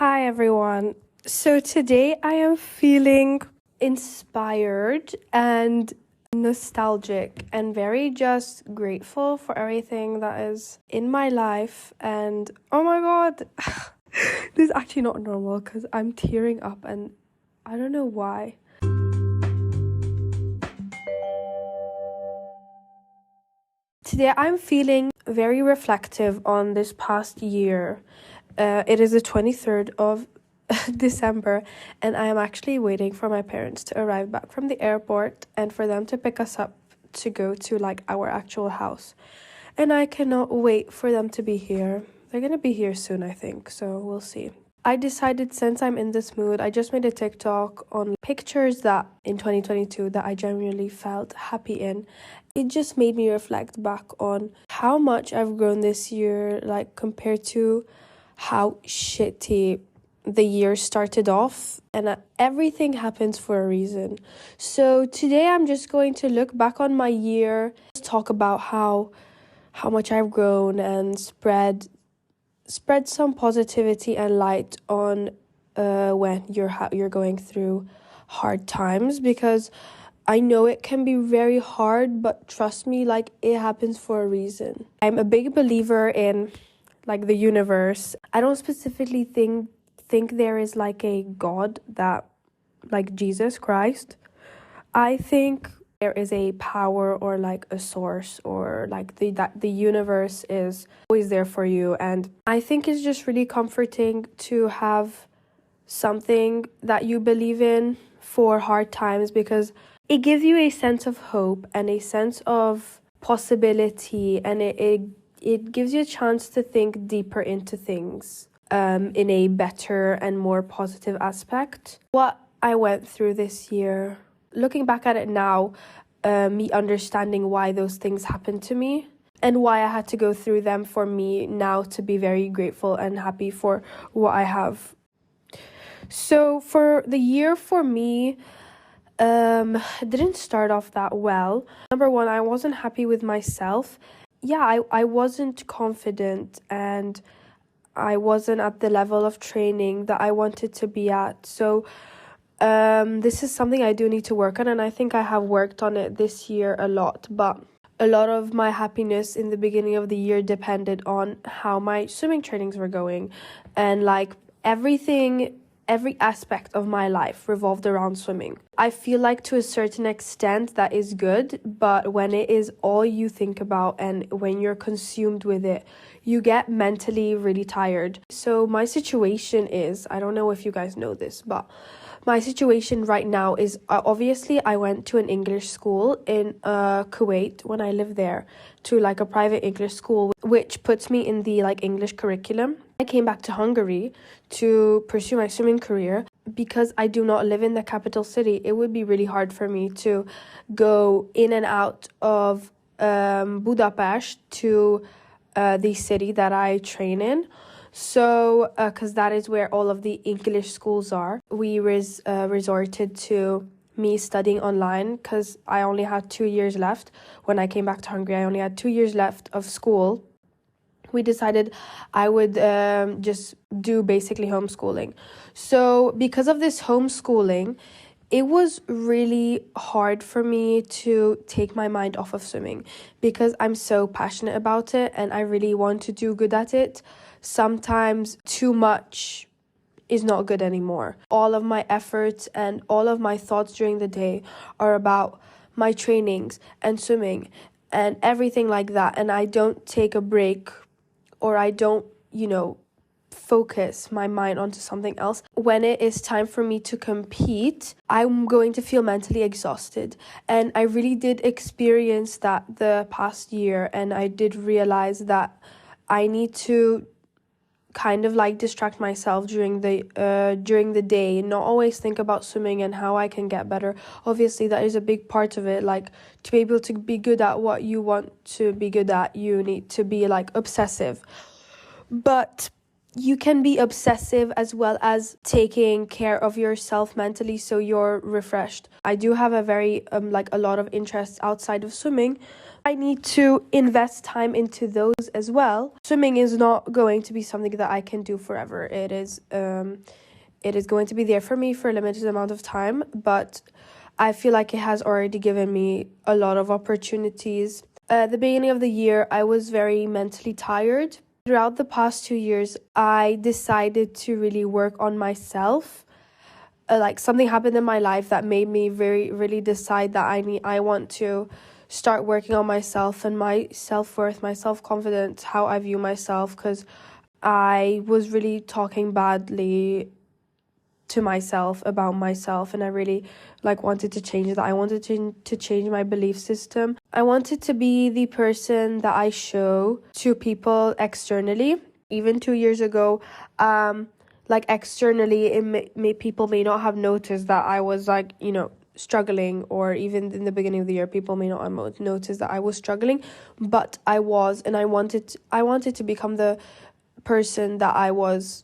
Hi everyone. So today I am feeling inspired and nostalgic and very just grateful for everything that is in my life. And oh my god, this is actually not normal because I'm tearing up and I don't know why. Today I'm feeling very reflective on this past year. It is the 23rd of December, and I am actually waiting for my parents to arrive back from the airport and for them to pick us up to go to like our actual house. And I cannot wait for them to be here. They're gonna be here soon, I think, so we'll see. I decided since I'm in this mood, I just made a TikTok on pictures that in 2022 that I genuinely felt happy in. It just made me reflect back on how much I've grown this year, like compared to how shitty the year started off, and everything happens for a reason. So today I'm just going to look back on my year, talk about how much I've grown and spread some positivity and light on when you're going through hard times, because I know it can be very hard, but trust me, like it happens for a reason. I'm a big believer in like the universe. I don't specifically think there is like a God that like Jesus Christ. I think there is a power or like a source or like that the universe is always there for you, and I think it's just really comforting to have something that you believe in for hard times, because it gives you a sense of hope and a sense of possibility, and it gives you a chance to think deeper into things in a better and more positive aspect. What I went through this year, looking back at it now, me understanding why those things happened to me and why I had to go through them, for me now to be very grateful and happy for what I have. So for the year for me, it didn't start off that well. Number one, I wasn't happy with myself. Yeah, I wasn't confident, and I wasn't at the level of training that I wanted to be at. So this is something I do need to work on, and I think I have worked on it this year a lot. But a lot of my happiness in the beginning of the year depended on how my swimming trainings were going, and like every aspect of my life revolved around swimming. I feel like to a certain extent that is good, but when it is all you think about and when you're consumed with it, you get mentally really tired. So my situation is, I don't know if you guys know this, but my situation right now is obviously I went to an English school in Kuwait when I lived there, to like a private English school, which puts me in the like English curriculum. I came back to Hungary to pursue my swimming career. Because I do not live in the capital city, it would be really hard for me to go in and out of Budapest to the city that I train in. So, because that is where all of the English schools are, we resorted to me studying online, because I only had 2 years left. When I came back to Hungary, I only had 2 years left of school. We decided I would just do basically homeschooling. So because of this homeschooling, it was really hard for me to take my mind off of swimming, because I'm so passionate about it and I really want to do good at it. Sometimes too much is not good anymore. All of my efforts and all of my thoughts during the day are about my trainings and swimming and everything like that, and I don't take a break, or I don't, focus my mind onto something else. When it is time for me to compete, I'm going to feel mentally exhausted. And I really did experience that the past year, and I did realize that I need to kind of like distract myself during the day, not always think about swimming and how I can get better. Obviously that is a big part of it. Like, to be able to be good at what you want to be good at, you need to be like obsessive. But you can be obsessive as well as taking care of yourself mentally so you're refreshed. I do have a very like a lot of interests outside of swimming. I need to invest time into those as well. Swimming is not going to be something that I can do forever. It is going to be there for me for a limited amount of time, but I feel like it has already given me a lot of opportunities. At the beginning of the year, I was very mentally tired. Throughout the past 2 years, I decided to really work on myself. Like something happened in my life that made me really decide that I want to start working on myself and my self-worth, my self-confidence, how I view myself, because I was really talking badly to myself about myself, and I really wanted to change that. I wanted to change my belief system. I wanted to be the person that I show to people externally. Even 2 years ago, externally, people may not have noticed that I was struggling, or even in the beginning of the year, people may not have noticed that I was struggling, but I was, and I wanted to become the person that I was,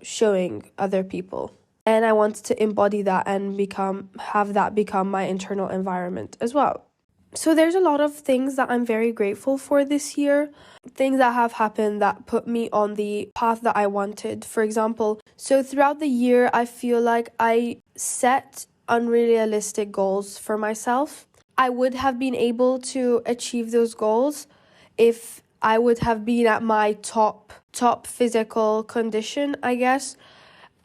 showing other people. And I wanted to embody that and have that become my internal environment as well. So there's a lot of things that I'm very grateful for this year. Things that have happened that put me on the path that I wanted. For example, so throughout the year, I feel like I set unrealistic goals for myself. I would have been able to achieve those goals if I would have been at my top physical condition, I guess,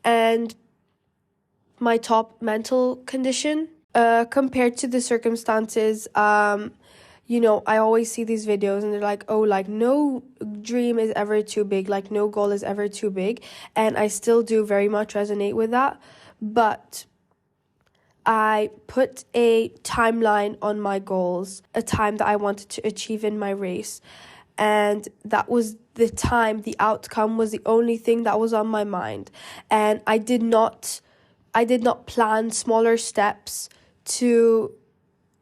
and my top mental condition. Compared to the circumstances, I always see these videos and they're like, oh, no dream is ever too big, no goal is ever too big. And I still do very much resonate with that. But I put a timeline on my goals, a time that I wanted to achieve in my race. And that was the time, the outcome was the only thing that was on my mind. And I did not plan smaller steps to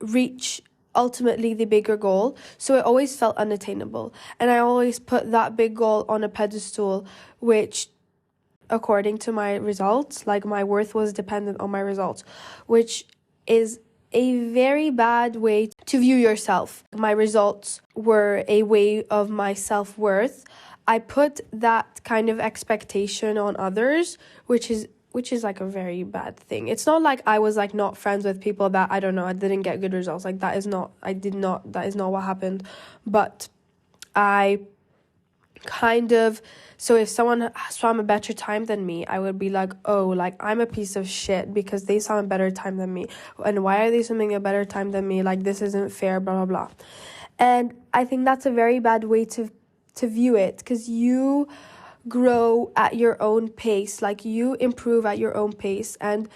reach ultimately the bigger goal. So it always felt unattainable. And I always put that big goal on a pedestal, which, according to my results, my worth was dependent on my results, which is a very bad way to view yourself. My results were a way of my self-worth. I put that kind of expectation on others, which is a very bad thing. It's not like I was not friends with people that, I don't know, I didn't get good results. That is not what happened. But I so if someone swam a better time than me, I would be like, oh, I'm a piece of shit because they swam a better time than me. And why are they swimming a better time than me? This isn't fair, blah, blah, blah. And I think that's a very bad way to view it, because you grow at your own pace. You improve at your own pace, and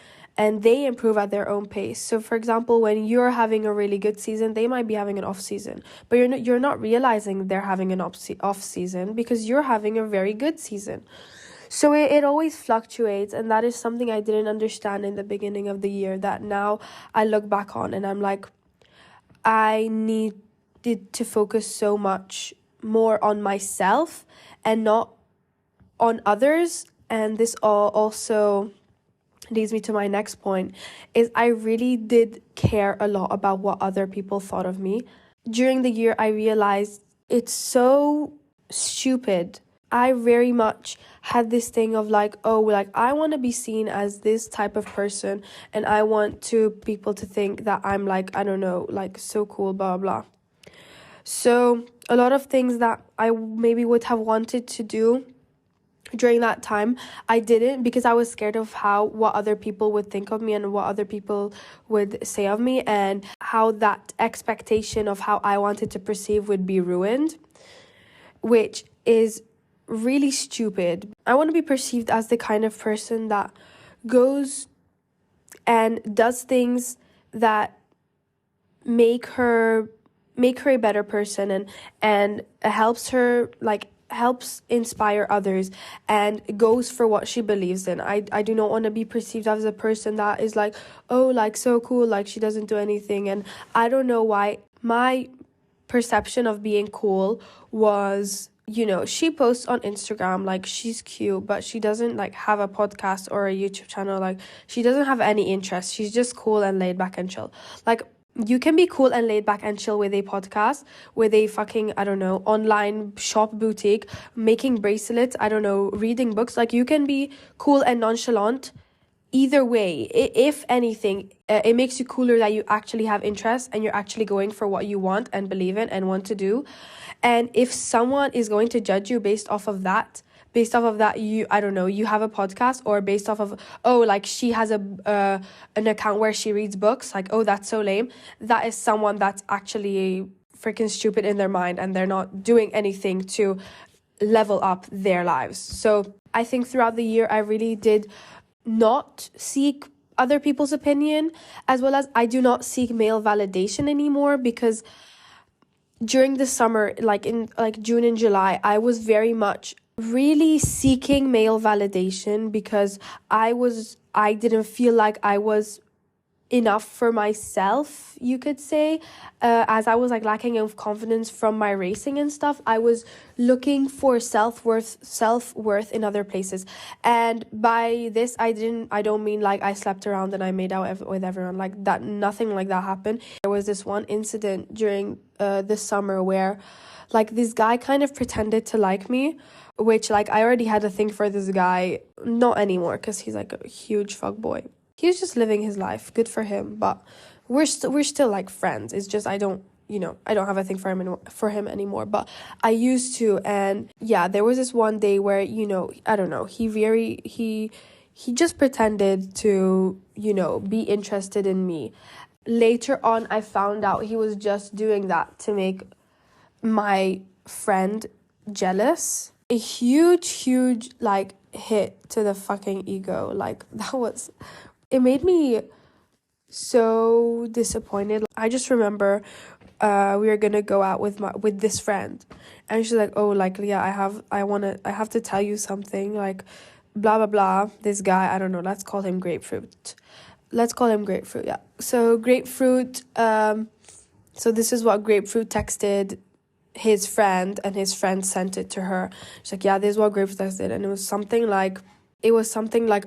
they improve at their own pace. So for example, when you're having a really good season, they might be having an off season, but you're not realizing they're having an off season because you're having a very good season. So it always fluctuates, and that is something I didn't understand in the beginning of the year, that now I look back on and I'm like, I needed to focus so much more on myself and not on others. And this also leads me to my next point, is I really did care a lot about what other people thought of me. During the year, I realized it's so stupid. I very much had this thing of I want to be seen as this type of person, and I want people to think that I'm I don't know, so cool, blah, blah. So a lot of things that I maybe would have wanted to do during that time, I didn't, because I was scared of what other people would think of me and what other people would say of me, and how that expectation of how I wanted to perceive would be ruined, which is really stupid. I want to be perceived as the kind of person that goes and does things that make her a better person, and helps inspire others and goes for what she believes in. I do not want to be perceived as a person that is so cool, she doesn't do anything. And I don't know why my perception of being cool was you know, she posts on Instagram, like, she's cute, but she doesn't, like, have a podcast or a YouTube channel. Like, she doesn't have any interest. She's just cool and laid back and chill. Like, you can be cool and laid back and chill with a podcast, with a fucking, I don't know, online shop boutique, making bracelets, I don't know, reading books. Like, you can be cool and nonchalant. Either way, if anything, it makes you cooler that you actually have interest and you're actually going for what you want and believe in and want to do. And if someone is going to judge you based off of that, you, I don't know, you have a podcast, or based off of, oh, like, she has an account where she reads books, like, oh, that's so lame, that is someone that's actually freaking stupid in their mind, and they're not doing anything to level up their lives. So I think throughout the year I really did not seek other people's opinion, as well as I do not seek male validation anymore, because during the summer, like in like June and July, I was very much really seeking male validation, because I didn't feel like I was enough for myself, you could say, as I was like lacking of confidence from my racing and stuff. I was looking for self-worth in other places, and by this I don't mean like I slept around and I made out with everyone, like that. Nothing like that happened. There was this one incident during the summer where, like, this guy kind of pretended to like me, which, like, I already had a thing for this guy, not anymore, because he's like a huge fuckboy. He's just living his life, good for him, but we're still like friends. It's just I don't have a thing for him anymore, but I used to. And yeah, there was this one day where, you know, I don't know, he just pretended to, you know, be interested in me. Later on, I found out he was just doing that to make my friend jealous. A huge like hit to the fucking ego. Like, it made me so disappointed. I just remember we were gonna go out with this friend, and she's like, oh, like, yeah, I have to tell you something, like, blah blah blah. This guy, I don't know, let's call him Grapefruit. Yeah. So Grapefruit, so this is what Grapefruit texted his friend, and his friend sent it to her. She's like, yeah, this is what Grapefruit texted, and it was something like,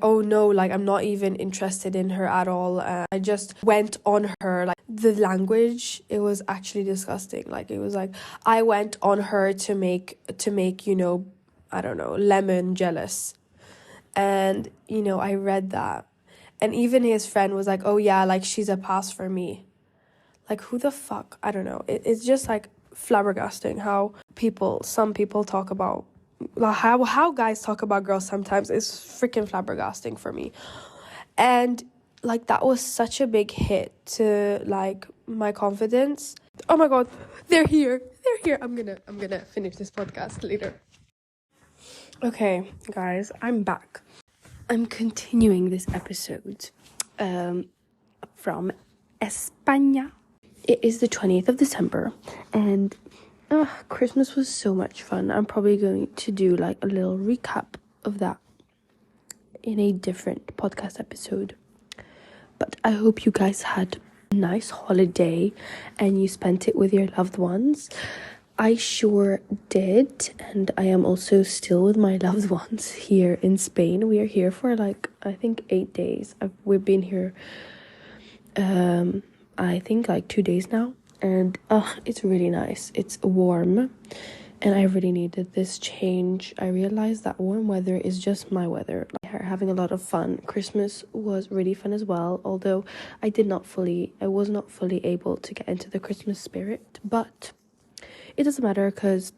oh no, like, I'm not even interested in her at all. I just went on her. Like, the language, it was actually disgusting. Like, it was like, I went on her to make, you know, I don't know, Lemon jealous. And, you know, I read that, and even his friend was like, oh yeah, like, she's a pass for me. Like, who the fuck? I don't know. It's just like flabbergasting how some people talk about, like, how guys talk about girls sometimes is freaking flabbergasting for me. And, like, that was such a big hit to, like, my confidence. Oh my god, they're here. I'm gonna finish this podcast later. Okay, guys, I'm back. I'm continuing this episode from España. It is the 20th of December, and Christmas was so much fun. I'm probably going to do, like, a little recap of that in a different podcast episode. But I hope you guys had a nice holiday and you spent it with your loved ones. I sure did, and I am also still with my loved ones here in Spain. We are here for, like, I think 8 days. We've been here I think like 2 days now, and it's really nice. It's warm, and I really needed this change. I realized that warm weather is just my weather. Like, having a lot of fun. Christmas was really fun as well, although I was not fully able to get into the Christmas spirit, but it doesn't matter because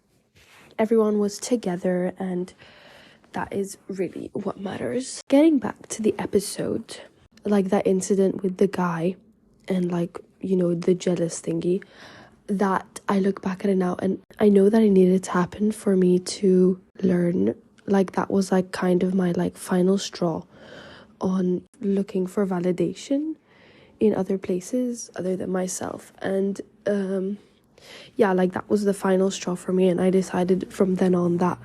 everyone was together, and that is really what matters. Getting back to the episode, like that incident with the guy and, like, you know, the jealous thingy, that I look back at it now and I know that it needed to happen for me to learn. Like, that was, like, kind of my, like, final straw on looking for validation in other places other than myself. And yeah, like, that was the final straw for me, and I decided from then on that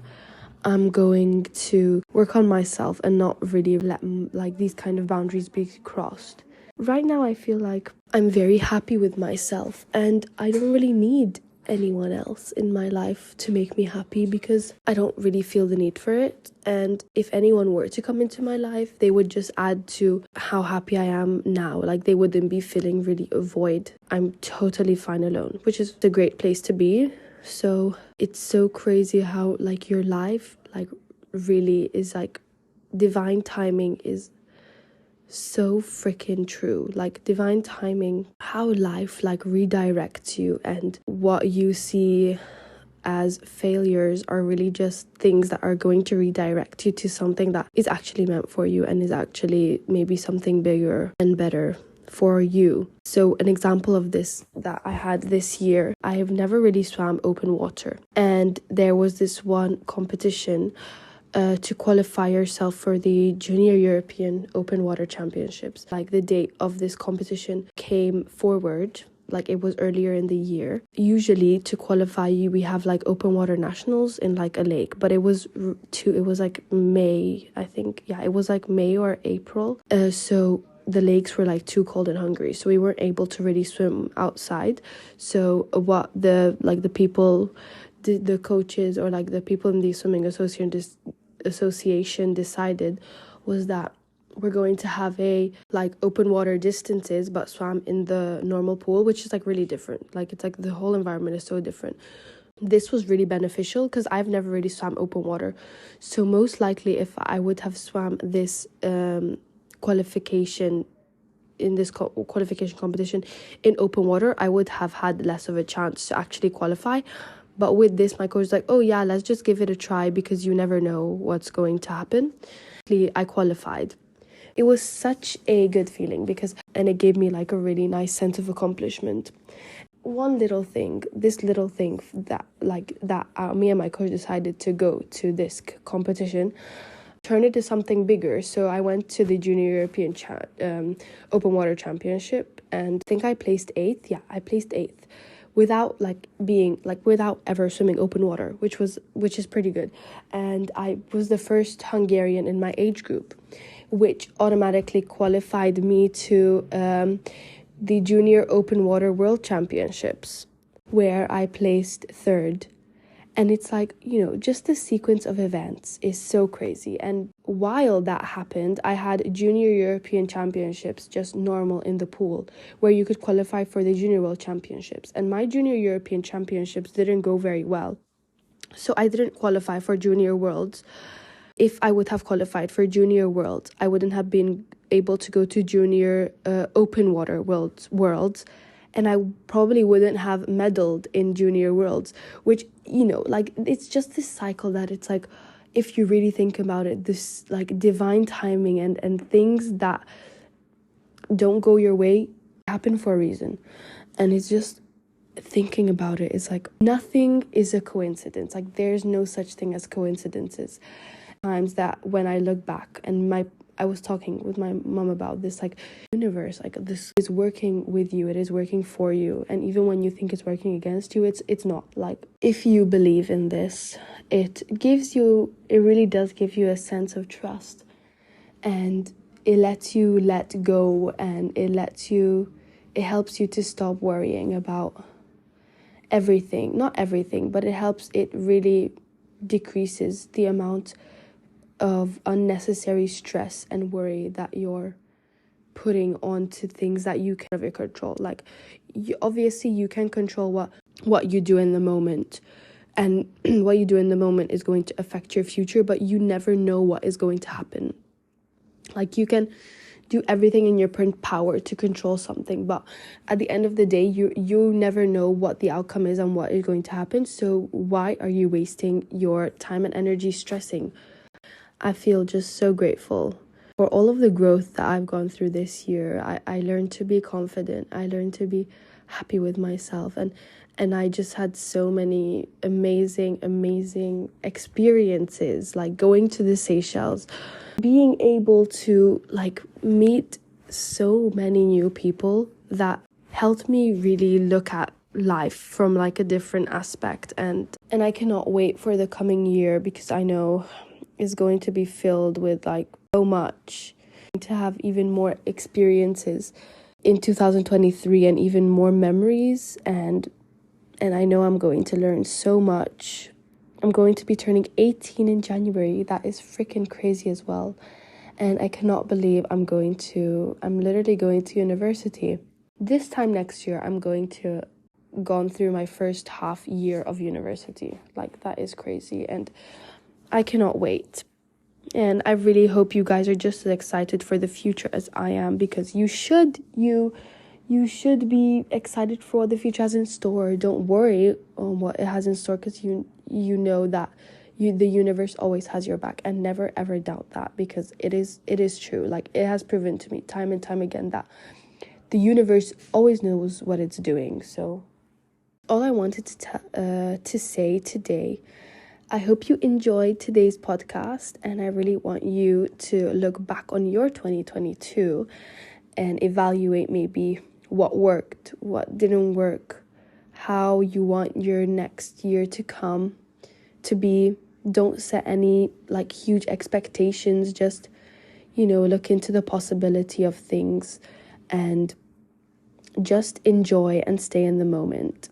I'm going to work on myself and not really let, like, these kind of boundaries be crossed. Right now I feel like I'm very happy with myself, and I don't really need anyone else in my life to make me happy, because I don't really feel the need for it. And if anyone were to come into my life, they would just add to how happy I am now. Like, they wouldn't be filling really a void. I'm totally fine alone, which is a great place to be. So it's so crazy how like your life like really is like divine timing is so freaking true. Like, divine timing, how life like redirects you, and what you see as failures are really just things that are going to redirect you to something that is actually meant for you and is actually maybe something bigger and better for you. So an example of this that I had this year, I have never really swam open water, and there was this one competition to qualify yourself for the Junior European Open Water Championships. Like, the date of this competition came forward, like it was earlier in the year. Usually to qualify you, we have like open water nationals in like a lake, but it was like May, I think. Yeah, it was like May or April. So the lakes were like too cold in Hungary, so we weren't able to really swim outside. So what the people, the coaches, or like the people in the swimming association decided was that we're going to have a like open water distances but swam in the normal pool, which is like really different. Like, it's like the whole environment is so different. This was really beneficial because I've never really swam open water, so most likely if I would have swam this qualification competition in open water, I would have had less of a chance to actually qualify. But with this, my coach was like, oh yeah, let's just give it a try because you never know what's going to happen. I qualified. It was such a good feeling and it gave me like a really nice sense of accomplishment. This little thing that me and my coach decided to go to this competition, turn it to something bigger. So I went to the Junior European Open Water Championship, and I think I placed 8th. Yeah, I placed 8th. Without ever swimming open water, which is pretty good. And I was the first Hungarian in my age group, which automatically qualified me to the Junior Open Water World Championships, where I placed 3rd. And it's like, just the sequence of events is so crazy. And while that happened, I had Junior European Championships, just normal in the pool, where you could qualify for the Junior World Championships. And my Junior European Championships didn't go very well, so I didn't qualify for Junior Worlds. If I would have qualified for Junior Worlds, I wouldn't have been able to go to Junior Open Water Worlds. And I probably wouldn't have medaled in Junior Worlds, which, it's just this cycle that it's like, if you really think about it, this like divine timing and things that don't go your way happen for a reason. And it's just thinking about it, it's like nothing is a coincidence. Like, there's no such thing as coincidences. Times that when I look back, and I was talking with my mom about this, like, universe, like, this is working with you, it is working for you. And even when you think it's working against you, it's not. Like, if you believe in this, it really does give you a sense of trust, and it lets you let go, and it helps you to stop worrying about everything. Not everything, but it really decreases the amount of unnecessary stress and worry that you're putting onto things that you can control. Like, obviously you can control what you do in the moment, and what you do in the moment is going to affect your future, but you never know what is going to happen. Like, you can do everything in your power to control something, but at the end of the day, you never know what the outcome is and what is going to happen. So why are you wasting your time and energy stressing? I feel just so grateful for all of the growth that I've gone through this year. I learned to be confident. I learned to be happy with myself. And I just had so many amazing experiences, like going to the Seychelles, being able to like meet so many new people that helped me really look at life from like a different aspect. And I cannot wait for the coming year, because I know is going to be filled with like so much, to have even more experiences in 2023, and even more memories and and I know I'm going to learn so much. I'm going to be turning 18 in January. That is freaking crazy as well. And I cannot believe I'm literally going to university. This time next year, I'm going to gone through my first half year of university. Like, that is crazy, and I cannot wait. And I really hope you guys are just as excited for the future as I am, because you should be excited for what the future has in store. Don't worry on what it has in store, because you know that the universe always has your back, and never ever doubt that, because it is true. Like, it has proven to me time and time again that the universe always knows what it's doing. So all I wanted to say today, I hope you enjoyed today's podcast, and I really want you to look back on your 2022 and evaluate maybe what worked, what didn't work, how you want your next year to come to be. Don't set any like huge expectations. Just, look into the possibility of things and just enjoy and stay in the moment.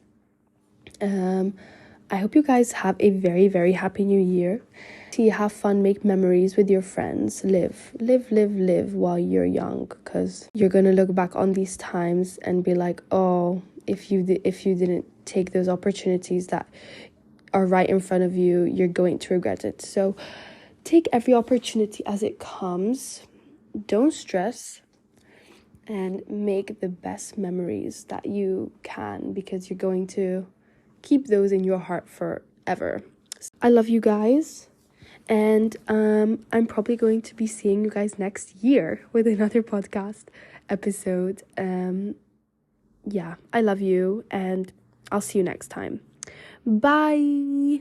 I hope you guys have a very, very happy new year. Have fun, make memories with your friends, live while you're young, because you're gonna look back on these times and be like, oh, if you didn't take those opportunities that are right in front of you, you're going to regret it. So take every opportunity as it comes. Don't stress, and make the best memories that you can, because you're going to keep those in your heart forever. I love you guys, and I'm probably going to be seeing you guys next year with another podcast episode. I love you, and I'll see you next time. Bye.